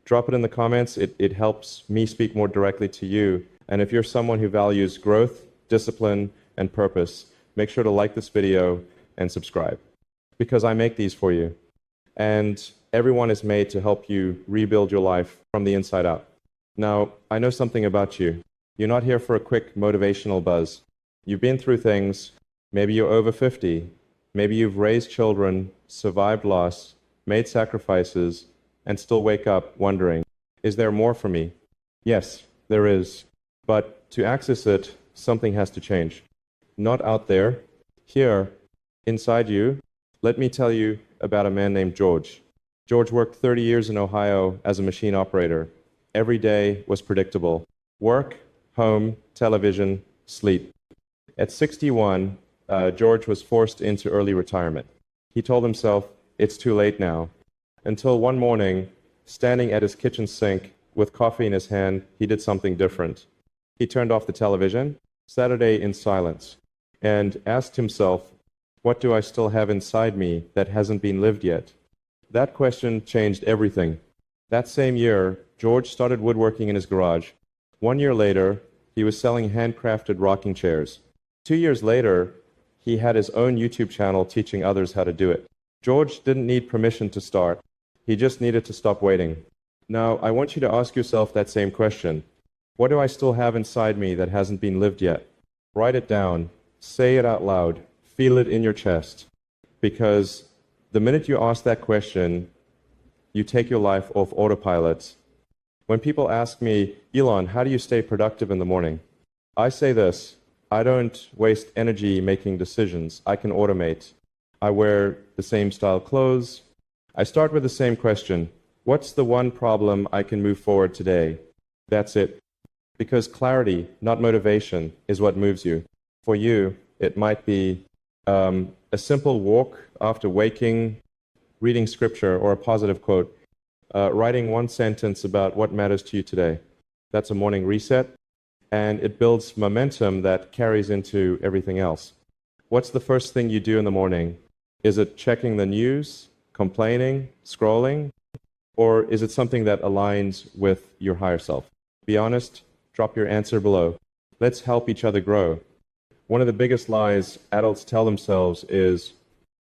Drop it in the comments. It helps me speak more directly to you. And if you're someone who values growth, discipline, and purpose, make sure to like this video and subscribe, because I make these for you. And everyone is made to help you rebuild your life from the inside out. Now, I know something about you. You're not here for a quick motivational buzz. You've been through things. Maybe you're over 50. Maybe you've raised children, survived loss, made sacrifices, and still wake up wondering, is there more for me? Yes, there is. But to access it, something has to change. Not out there, here, inside you. Let me tell you about a man named George. George worked 30 years in Ohio as a machine operator. Every day was predictable. Work, home, television, sleep. At 61, George was forced into early retirement. He told himself, it's too late now. Until one morning, standing at his kitchen sink with coffee in his hand, he did something different. He turned off the television, Saturday in silence, and asked himself, what do I still have inside me that hasn't been lived yet? That question changed everything. That same year, George started woodworking in his garage. 1 year later, he was selling handcrafted rocking chairs. 2 years later, he had his own YouTube channel teaching others how to do it. George didn't need permission to start. He just needed to stop waiting. Now, I want you to ask yourself that same question. What do I still have inside me that hasn't been lived yet? Write it down. Say it out loud. Feel it in your chest. Because the minute you ask that question, you take your life off autopilot. When people ask me, Elon, how do you stay productive in the morning? I say this, I don't waste energy making decisions. I can automate. I wear the same style clothes. I start with the same question. What's the one problem I can move forward today? That's it. Because clarity, not motivation, is what moves you. For you, it might be a simple walk after waking, reading scripture or a positive quote, writing one sentence about what matters to you today. That's a morning reset, and it builds momentum that carries into everything else. What's the first thing you do in the morning? Is it checking the news, complaining, scrolling, or is it something that aligns with your higher self? Be honest, drop your answer below. Let's help each other grow. One of the biggest lies adults tell themselves is,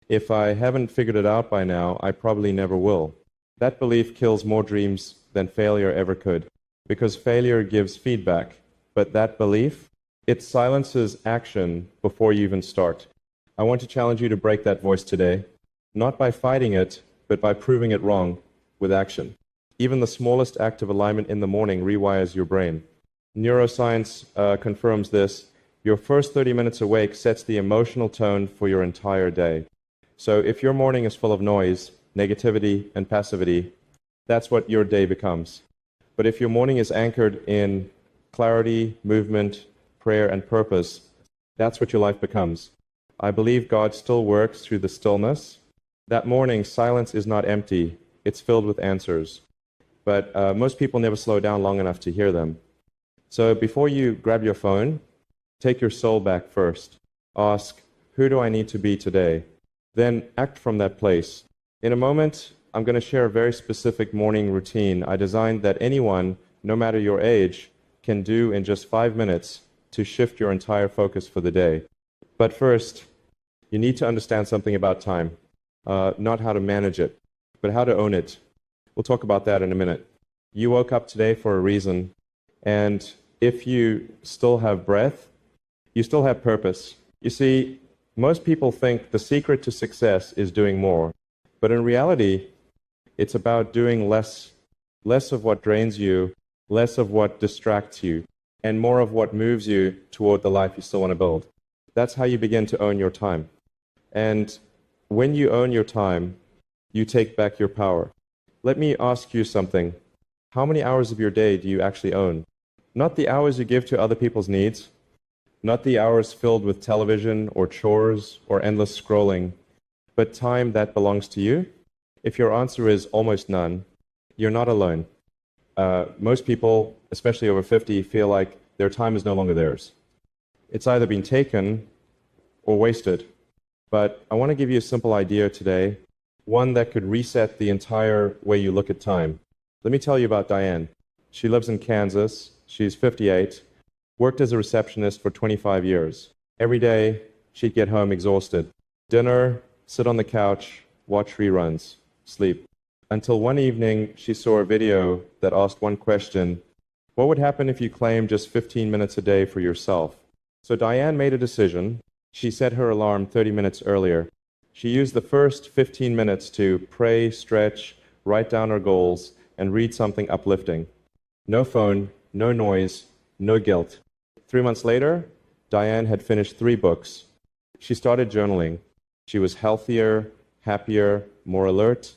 if I haven't figured it out by now, I probably never will. That belief kills more dreams than failure ever could, because failure gives feedback, but that belief, it silences action before you even start. I want to challenge you to break that voice today, not by fighting it, but by proving it wrong with action. Even the smallest act of alignment in the morning rewires your brain. Neuroscience confirms this. Your first 30 minutes awake sets the emotional tone for your entire day. So if your morning is full of noise, negativity, and passivity, that's what your day becomes. But if your morning is anchored in clarity, movement, prayer, and purpose, that's what your life becomes. I believe God still works through the stillness. That morning, silence is not empty. It's filled with answers. But most people never slow down long enough to hear them. So before you grab your phone, take your soul back first. Ask, who do I need to be today? Then act from that place. In a moment, I'm going to share a very specific morning routine I designed that anyone, no matter your age, can do in just 5 minutes to shift your entire focus for the day. But first, you need to understand something about time. Not how to manage it, but how to own it. We'll talk about that in a minute. You woke up today for a reason, and if you still have breath, you still have purpose. You see, most people think the secret to success is doing more, but in reality, it's about doing less of what drains you, less of what distracts you, and more of what moves you toward the life you still want to build. That's how you begin to own your time. And when you own your time, you take back your power. Let me ask you something. How many hours of your day do you actually own? Not the hours you give to other people's needs, not the hours filled with television or chores or endless scrolling, but time that belongs to you? If your answer is almost none, you're not alone. Most people, especially over 50, feel like their time is no longer theirs. It's either been taken or wasted. But I want to give you a simple idea today, one that could reset the entire way you look at time. Let me tell you about Diane. She lives in Kansas. She's 58, worked as a receptionist for 25 years. Every day, she'd get home exhausted. Dinner, sit on the couch, watch reruns, sleep. Until one evening, she saw a video that asked one question: what would happen if you claimed just 15 minutes a day for yourself? So Diane made a decision. She set her alarm 30 minutes earlier. She used the first 15 minutes to pray, stretch, write down her goals, and read something uplifting. No phone, no noise, no guilt. 3 months later, Diane had finished 3 books. She started journaling. She was healthier, happier, more alert.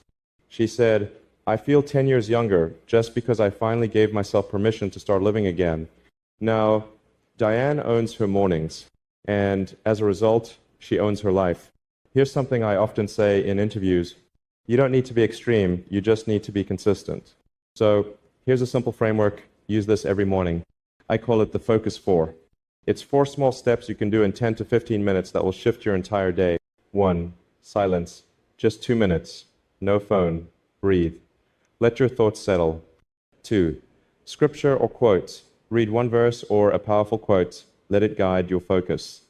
She said, "I feel 10 years younger just because I finally gave myself permission to start living again." Now, Diane owns her mornings, and as a result, she owns her life. Here's something I often say in interviews: you don't need to be extreme, you just need to be consistent. So here's a simple framework. Use this every morning. I call it the Focus 4. It's 4 small steps you can do in 10 to 15 minutes that will shift your entire day. 1. Silence. Just 2 minutes. No phone. Breathe. Let your thoughts settle. 2. Scripture or quotes. Read one verse or a powerful quote. Let it guide your focus.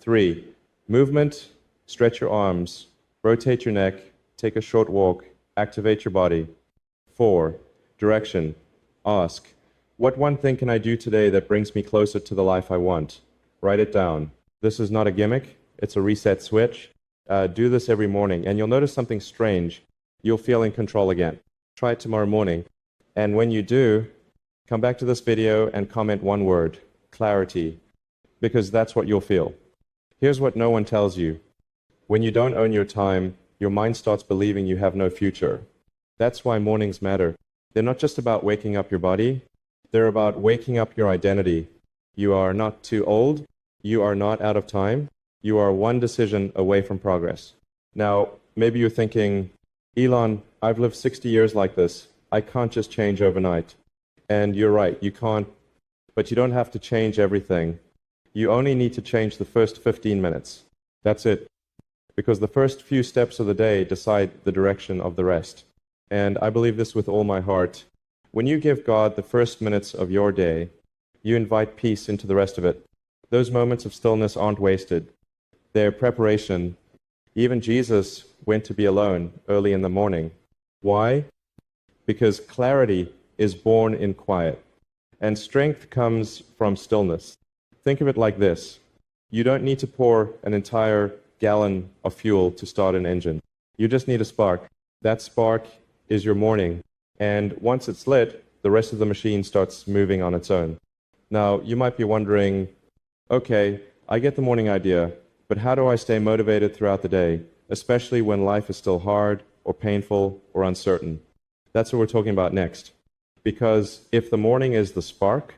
3. Movement. Stretch your arms. Rotate your neck. Take a short walk. Activate your body. 4. Direction. Ask, what one thing can I do today that brings me closer to the life I want? Write it down. This is not a gimmick. It's a reset switch. Do this every morning, and you'll notice something strange. You'll feel in control again. Try it tomorrow morning. And when you do, come back to this video and comment one word: clarity, because that's what you'll feel. Here's what no one tells you. When you don't own your time, your mind starts believing you have no future. That's why mornings matter. They're not just about waking up your body. They're about waking up your identity. You are not too old. You are not out of time. You are one decision away from progress. Now, maybe you're thinking, Elon, I've lived 60 years like this. I can't just change overnight. And you're right, you can't, but you don't have to change everything. You only need to change the first 15 minutes. That's it. Because the first few steps of the day decide the direction of the rest. And I believe this with all my heart. When you give God the first minutes of your day, you invite peace into the rest of it. Those moments of stillness aren't wasted. They're preparation. Even Jesus went to be alone early in the morning. Why? Because clarity is born in quiet, and strength comes from stillness. Think of it like this. You don't need to pour an entire gallon of fuel to start an engine. You just need a spark. That spark is your morning, and once it's lit, the rest of the machine starts moving on its own. Now, you might be wondering, okay, I get the morning idea, but how do I stay motivated throughout the day, especially when life is still hard or painful or uncertain? That's what we're talking about next. Because if the morning is the spark,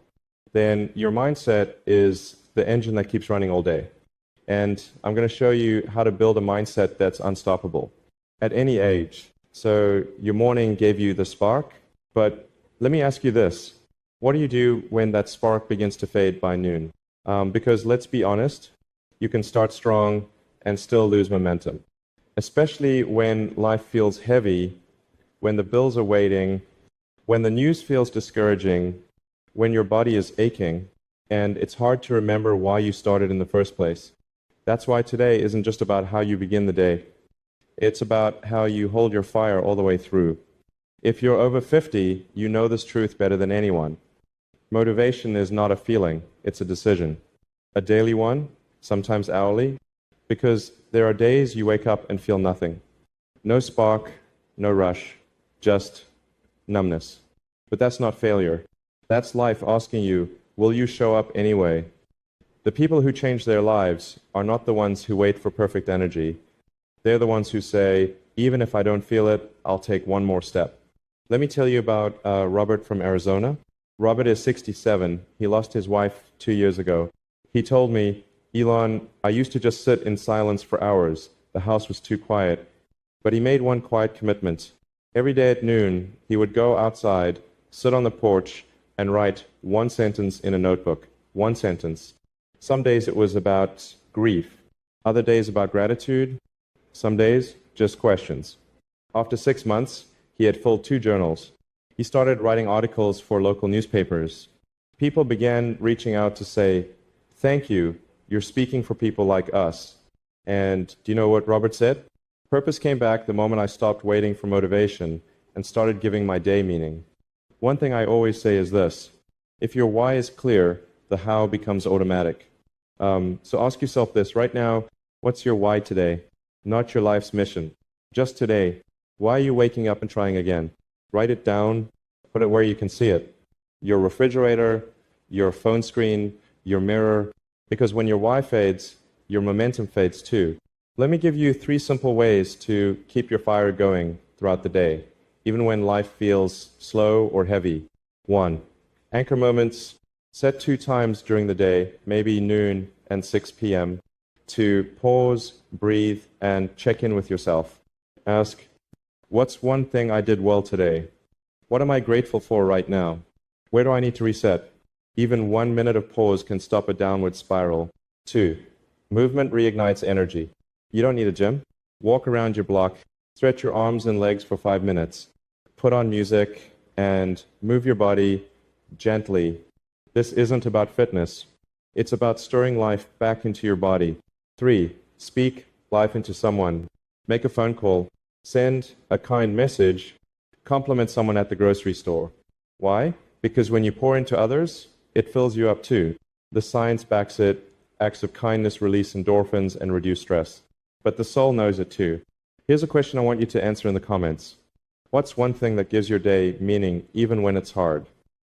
then your mindset is the engine that keeps running all day. And I'm going to show you how to build a mindset that's unstoppable at any age. So your morning gave you the spark, but let me ask you this. What do you do when that spark begins to fade by noon? Because let's be honest, you can start strong and still lose momentum, especially when life feels heavy, when the bills are waiting, when the news feels discouraging, when your body is aching, and it's hard to remember why you started in the first place. That's why today isn't just about how you begin the day. It's about how you hold your fire all the way through. If you're over 50, you know this truth better than anyone. Motivation is not a feeling, it's a decision. A daily one, sometimes hourly, because there are days you wake up and feel nothing. No spark, no rush, just numbness. But that's not failure. That's life asking you, will you show up anyway? The people who change their lives are not the ones who wait for perfect energy. They're the ones who say, even if I don't feel it, I'll take one more step. Let me tell you about Robert from Arizona. Robert is 67. He lost his wife 2 years ago. He told me, Elon, I used to just sit in silence for hours. The house was too quiet. But he made one quiet commitment. Every day at noon, he would go outside, sit on the porch, and write one sentence in a notebook. One sentence. Some days it was about grief. Other days about gratitude. Some days, just questions. After 6 months, he had filled 2 journals. He started writing articles for local newspapers. People began reaching out to say, "Thank you, you're speaking for people like us." And do you know what Robert said? Purpose came back the moment I stopped waiting for motivation and started giving my day meaning. One thing I always say is this: if your why is clear, the how becomes automatic. So ask yourself this right now: what's your why today? Not your life's mission. Just today. Why are you waking up and trying again? Write it down, put it where you can see it. Your refrigerator, your phone screen, your mirror, because when your why fades, your momentum fades too. Let me give you 3 simple ways to keep your fire going throughout the day, even when life feels slow or heavy. 1. Anchor moments. Set 2 times during the day, maybe noon and 6 p.m., to pause, breathe, and check in with yourself. Ask, what's one thing I did well today? What am I grateful for right now? Where do I need to reset? Even 1 minute of pause can stop a downward spiral. 2. Movement reignites energy. You don't need a gym. Walk around your block, stretch your arms and legs for 5 minutes. Put on music and move your body gently. This isn't about fitness. It's about stirring life back into your body. 3. Speak life into someone. Make a phone call. Send a kind message. Compliment someone at the grocery store. Why? Because when you pour into others, it fills you up too. The science backs it. Acts of kindness release endorphins and reduce stress. But the soul knows it too. Here's a question I want you to answer in the comments. What's one thing that gives your day meaning even when it's hard?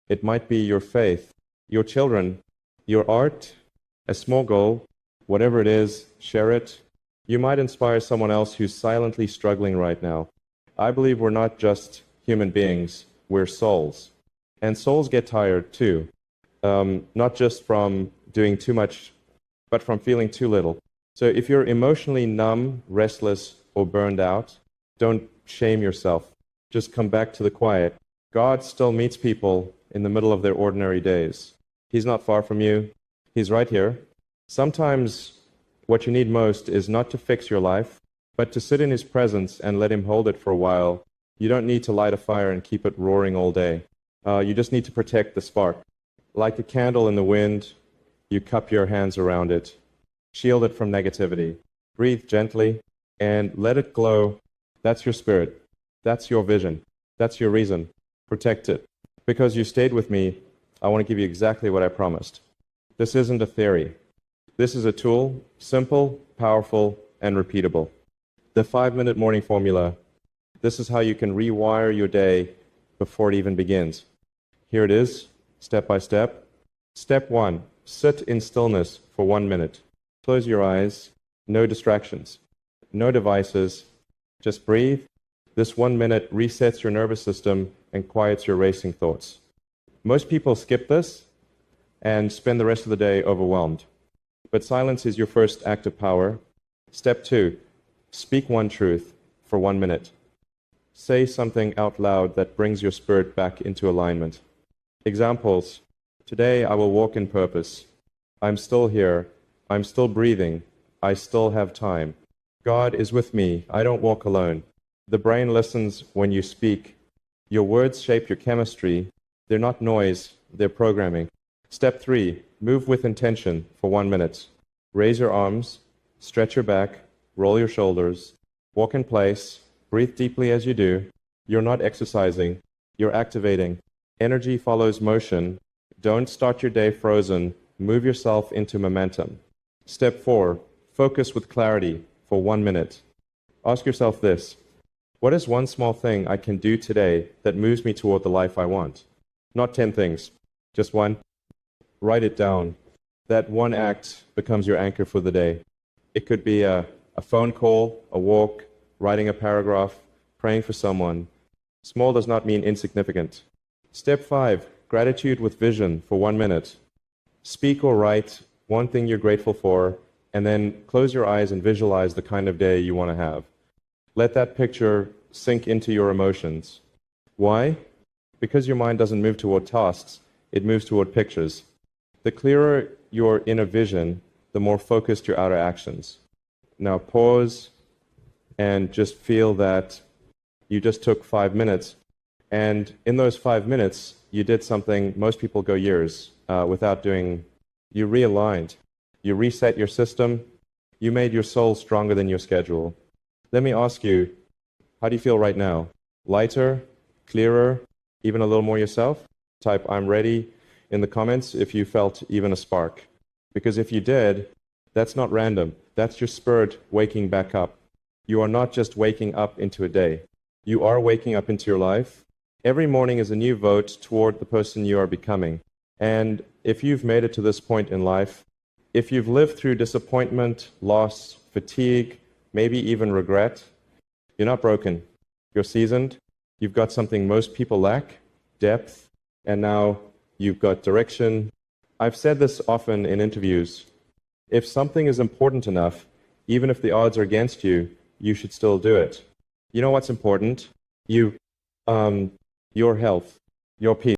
It might be your faith, your children, your art, a small goal, whatever it is, share it. You might inspire someone else who's silently struggling right now. I believe we're not just human beings, we're souls. And souls get tired too, not just from doing too much, but from feeling too little. So if you're emotionally numb, restless, or burned out, don't shame yourself. Just come back to the quiet. God still meets people in the middle of their ordinary days. He's not far from you. He's right here. Sometimes what you need most is not to fix your life, but to sit in His presence and let Him hold it for a while. You don't need to light a fire and keep it roaring all day. You just need to protect the spark. Like a candle in the wind, you cup your hands around it. Shield it from negativity. Breathe gently and let it glow. That's your spirit. That's your vision. That's your reason. Protect it. Because you stayed with me, I want to give you exactly what I promised. This isn't a theory. This is a tool, simple, powerful, and repeatable. The 5-minute morning formula. This is how you can rewire your day before it even begins. Here it is, step by step. Step 1, sit in stillness for 1 minute. Close your eyes, no distractions, no devices, just breathe. This 1 minute resets your nervous system and quiets your racing thoughts. Most people skip this and spend the rest of the day overwhelmed. But silence is your first act of power. Step 2, speak one truth for 1 minute. Say something out loud that brings your spirit back into alignment. Examples: today I will walk in purpose. I'm still here. I'm still breathing. I still have time. God is with me. I don't walk alone. The brain listens when you speak. Your words shape your chemistry. They're not noise, they're programming. Step 3, move with intention for 1 minute. Raise your arms, stretch your back, roll your shoulders, walk in place, breathe deeply as you do. You're not exercising, you're activating. Energy follows motion. Don't start your day frozen. Move yourself into momentum. Step 4, focus with clarity for 1 minute. Ask yourself this: what is one small thing I can do today that moves me toward the life I want? Not 10 things, just one. Write it down. That one act becomes your anchor for the day. It could be a phone call, a walk, writing a paragraph, praying for someone. Small does not mean insignificant. Step 5, gratitude with vision for 1 minute. Speak or write one thing you're grateful for, and then close your eyes and visualize the kind of day you want to have. Let that picture sink into your emotions. Why? Because your mind doesn't move toward tasks, it moves toward pictures. The clearer your inner vision, the more focused your outer actions. Now pause and just feel that you just took 5 minutes And in those 5 minutes, you did something most people go years without doing. You realigned. You reset your system. You made your soul stronger than your schedule. Let me ask you, how do you feel right now? Lighter, clearer, even a little more yourself? Type "I'm ready" in the comments if you felt even a spark. Because if you did, that's not random. That's your spirit waking back up. You are not just waking up into a day. You are waking up into your life. Every morning is a new vote toward the person you are becoming. And if you've made it to this point in life, if you've lived through disappointment, loss, fatigue, maybe even regret, you're not broken. You're seasoned. You've got something most people lack, depth, and now you've got direction. I've said this often in interviews. If something is important enough, even if the odds are against you, you should still do it. You know what's important? Your health, your peace.